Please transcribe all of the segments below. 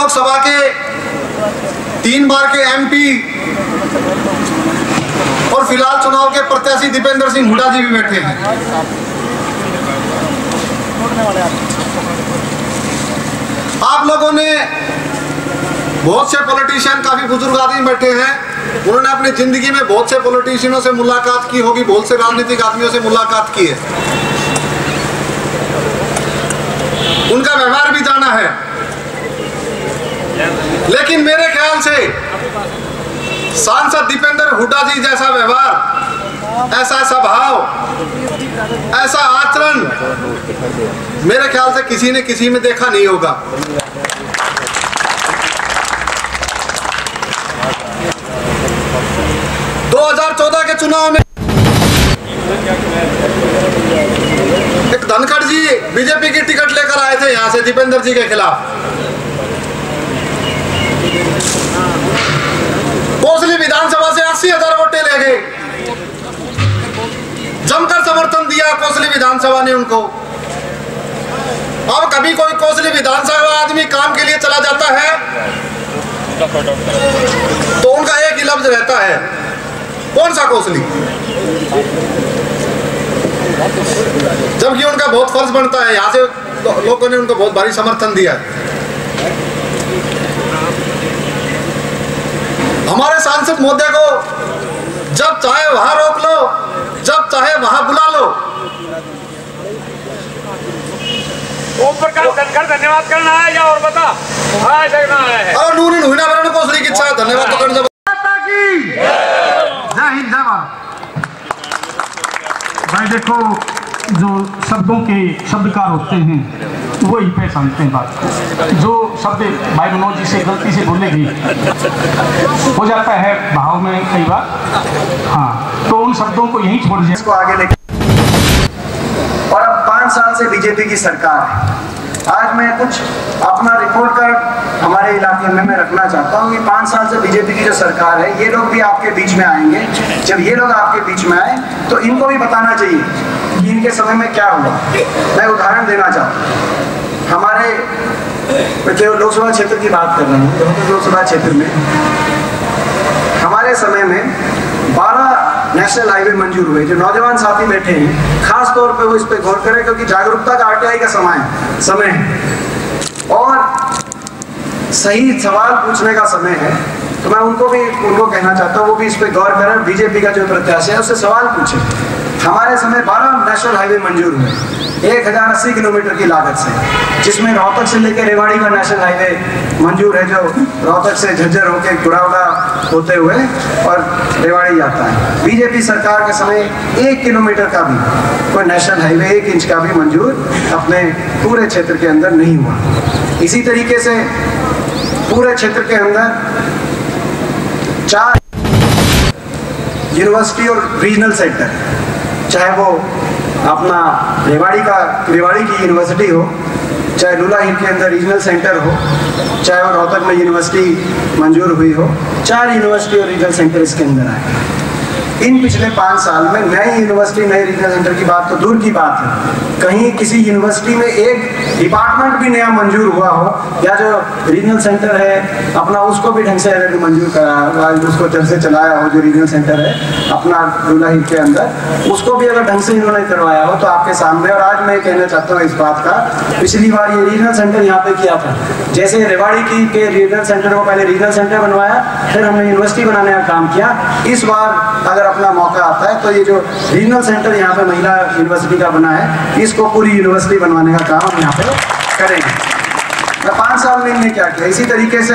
लोकसभा के 3 बार के MP और फिलहाल चुनाव के प्रत्याशी दीपेंद्र सिंह हुड्डा जी भी बैठे हैं। आप लोगों ने बहुत से पॉलिटिशियन, काफी बुजुर्ग आदमी बैठे हैं, उन्होंने अपनी जिंदगी में बहुत से पॉलिटिशियनों से मुलाकात की होगी, बहुत से राजनीतिक आदमियों से मुलाकात की है, उनका व्यवहार भी जाना है। लेकिन मेरे ख्याल से सांसद दीपेंद्र हुड्डा जी जैसा व्यवहार, ऐसा स्वभाव, ऐसा आचरण मेरे ख्याल से किसी ने किसी में देखा नहीं होगा। के चुनाव में एक धनखड़ जी बीजेपी की टिकट लेकर आए थे यहां से दीपेंद्र जी के खिलाफ। कोसली विधानसभा से 80,000 वोटें ले गए, जमकर समर्थन दिया कोसली विधानसभा ने उनको। अब कभी कोई कोसली विधानसभा आदमी काम के लिए चला जाता है तो उनका एक ही लफ्ज रहता है, कौन सा कोसली, जबकि उनका बहुत फर्ज बनता है। यहां से लोगों ने उनको बहुत भारी समर्थन दिया है। हमारे सांसद महोदय को जब चाहे वहां रोक लो, जब चाहे वहां बुला लो। ओम प्रकाश धनखड़ धन्यवाद करना है या और बता करना है और नूरी नुहिना वरण कोसली की इच्छा है धन्यवाद तो करना। जय हिंद जय भारत। भाई देखो, जो शब्दों के शब्दकार होते हैं वो ही पहचानते हैं बात। जो शब्द भाई मनोज जी से गलती से बोले भी हो जाता है भाव में कई बार, हाँ, तो उन शब्दों को यही छोड़ दिया, इसको आगे लेके। और अब 5 साल से बीजेपी की सरकार है। आज मैं कुछ अपना रिपोर्ट कार्ड हमारे इलाके में मैं रखना चाहता हूँ कि 5 साल से बीजेपी की जो सरकार है, ये लोग भी आपके बीच में आएंगे। जब ये लोग आपके बीच में आए तो इनको भी बताना चाहिए कि इनके समय में क्या हुआ। मैं उदाहरण देना चाहता हूँ। हमारे जो लोकसभा क्षेत्र की बात कर रहा हूँ, तो लोकसभा क्षेत्र में हमारे समय में 12 नेशनल हाईवे मंजूर हुए। जो नौजवान साथी बैठे हैं, खास तौर पे वो इस पे गौर करें, क्योंकि जागरूकता का RTI का समय है और सही सवाल पूछने का समय है। तो मैं उनको कहना चाहता हूँ वो भी इस पे गौर करें। बीजेपी का जो प्रत्याशी है उससे सवाल पूछे। हमारे समय 12 नेशनल हाईवे मंजूर हुए 1080 किलोमीटर की लागत से, जिसमें रोहतक से लेकर रेवाड़ी का नेशनल हाईवे मंजूर है, जो रोहतक से झज्जर होकर गुड़ावड़ा होते हुए और रेवाड़ी जाता है। बीजेपी सरकार के समय 1 किलोमीटर का भी कोई नेशनल हाईवे 1 इंच का भी मंजूर अपने पूरे क्षेत्र के अंदर नहीं हुआ। इसी तरीके से पूरे क्षेत्र के अंदर 4 यूनिवर्सिटी और रीजनल सेंटर, चाहे वो अपना रेवाड़ी की यूनिवर्सिटी हो, चाहे लूला हिल के अंदर रीजनल सेंटर हो, चाहे वो रोहतक में यूनिवर्सिटी मंजूर हुई हो, 4 यूनिवर्सिटी और रीजनल सेंटर इसके अंदर आए। इन पिछले 5 साल में नई यूनिवर्सिटी, नए रीजनल सेंटर की बात तो दूर की बात है, कहीं किसी यूनिवर्सिटी में एक डिपार्टमेंट भी नया मंजूर हुआ हो, या जो रीजनल सेंटर है अपना उसको भी ढंग से अगर मंजूर करा, उसको ढंग से चलाया हो, जो रीजनल सेंटर है अपना लूला हिल के अंदर, उसको भी अगर ढंग से इन्होंने करवाया हो तो आपके सामने। और आज मैं कहना चाहता हूँ इस बात का, पिछली बार ये रीजनल सेंटर यहाँ पे किया था, जैसे रेवाड़ी के रीजनल सेंटर को पहले रीजनल सेंटर बनवाया, फिर हमने यूनिवर्सिटी बनाने का काम किया। इस बार अगर अपना मौका आता है तो ये जो रीजनल सेंटर यहाँ पे महिला यूनिवर्सिटी का बना है, इसको पूरी यूनिवर्सिटी बनवाने का काम हम यहाँ पे करेंगे। 5 साल में इन्होंने क्या किया। इसी तरीके से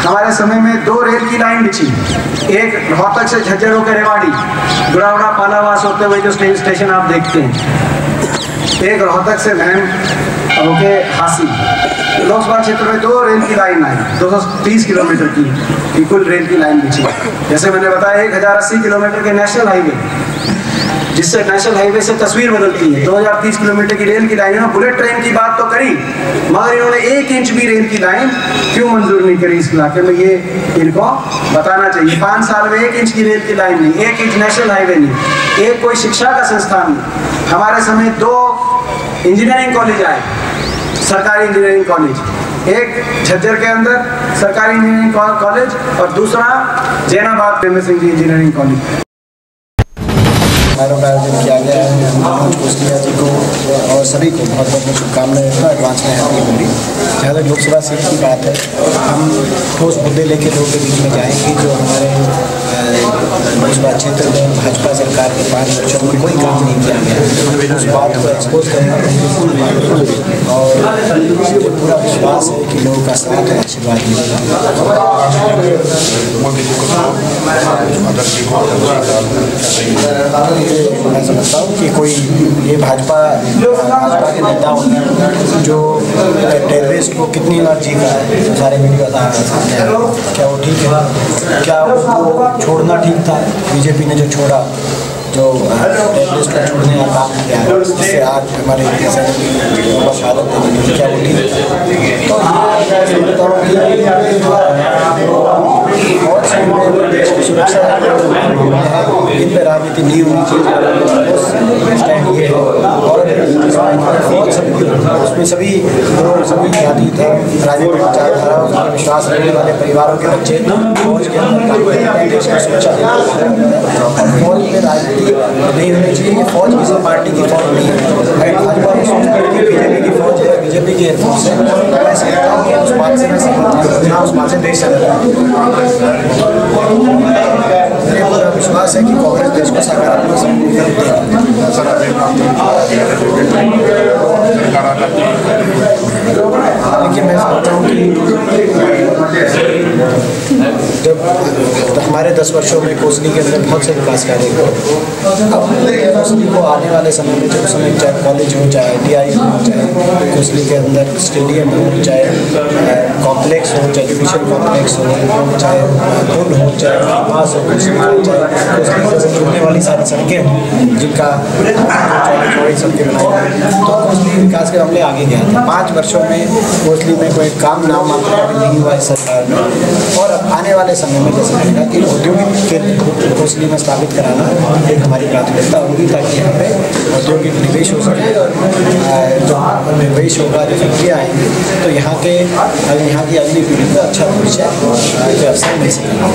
हमारे समय में 2 रेल की लाइन बिछी, एक रोहतक से झज्जर होकर रेवाड़ी, गुड़ावड़ा पालावास होते हुए जो स्टेशन आप देखते हैं, एक रोहतक से महम होके हासी। लोकसभा क्षेत्र में 2 रेल की लाइन आई, 230 किलोमीटर की कुल रेल की लाइन बिछी। जैसे मैंने बताया 1080 किलोमीटर के नेशनल हाईवे, जिससे नेशनल हाईवे से तस्वीर बदलती है। 2030 किलोमीटर की रेल की लाइन है। बुलेट ट्रेन की बात तो करी, मगर इन्होंने 1 इंच भी रेल की लाइन क्यों मंजूर नहीं करी इस इलाके में, ये इनको बताना चाहिए। 5 साल में 1 इंच की रेल की लाइन नहीं, 1 इंच नेशनल हाईवे नहीं, एक कोई शिक्षा का संस्थान नहीं। हमारे समय 2 इंजीनियरिंग कॉलेज आए, सरकारी इंजीनियरिंग कॉलेज, एक झज्जर के अंदर सरकारी इंजीनियरिंग कॉलेज और दूसरा जैनाबाद प्रेम सिंह जी इंजीनियरिंग कॉलेज। समारोह का आयोजन किया गया है। मनोज कोसलिया जी को और सभी को बहुत बहुत शुभकामनाएं एडवांस में हैप्पी होली। जहाँ तक लोकसभा सीट की बात है, हम ठोस मुद्दे लेके लोगों के बीच में जाएंगे। जो हमारे लोकसभा क्षेत्र में भाजपा सरकार के 5 वर्षों में कोई काम नहीं किया गया, उस बात को एक्सपोज करेंगे और मुझे पूरा विश्वास है कि लोगों का साथ और आशीर्वाद मिलेगा। मैं समझता हूँ कि कोई ये भाजपा के नेताओं ने जो टेररिस्ट को कितनी बार जी का है, सारे वीडियो सामने आए, क्या वो ठीक है? क्या उसको छोड़ना ठीक था? बीजेपी ने जो छोड़ा, जो टेररिस्ट को छोड़ने का काम किया है, जिससे आज हमारे शहादत है, क्या वो ठीक है? तो मैं समझता हूँ कि बहुत से देश की सुरक्षा इन पर राजनीति नहीं होनी चाहिए, स्टैंड ये है। और उसमें सभी लोग, सभी जाति थे, राजनीतिक विचारधाराओं में विश्वास रखने वाले परिवारों के बच्चे फौज के अंदर काम करते हैं, देश की सुरक्षा फौज में राजनीति नहीं होनी चाहिए। फौज किसी पार्टी की फौज नहीं है। भाजपा में सोचती है कि बीजेपी की फौज है, बीजेपी की एयरफोर्स है। मैं समझता हूँ कि उस बात से मैं समझता हूँ, उस बात से देश चल रहा है। मुझे पूरा विश्वास है कि कांग्रेस देश को सकारात्मक विकल्प देगी। लेकिन मैं समझता हूँ कि जब हमारे 10 वर्षों में कोसली के अंदर बहुत से विकास कार्य हुए, अब कोसली को आने वाले समय में जब समय चाहे कॉलेज हो, चाहे ITI हो, चाहे कोसली के अंदर स्टेडियम हो, चाहे कॉम्प्लेक्स हो, चाहे एजुकेशन कॉम्प्लेक्स हो, चाहे पुल हो, चाहे आवास हो, चाहे कोसली से जुड़ने वाली सारी सड़कें हों, जिनका चौड़ी सड़कें बनाई, तो कोसली विकास के मामले आगे गया था। 5 वर्षों में कोसली में कोई काम नाम मात्र नहीं हुआ इस सरकार में। और अब आने वाले समय में जैसे रहेगा कि औद्योगिक केंद्र कोसली में स्थापित कराना एक हमारी प्राथमिकता होगी, ताकि यहाँ पे औद्योगिक निवेश हो सके। जो निवेश होगा, जो फैक्ट्रियाँ आएंगी, तो यहाँ की अगली पीढ़ी को अच्छा भविष्य के अवसर मिल सकेगा।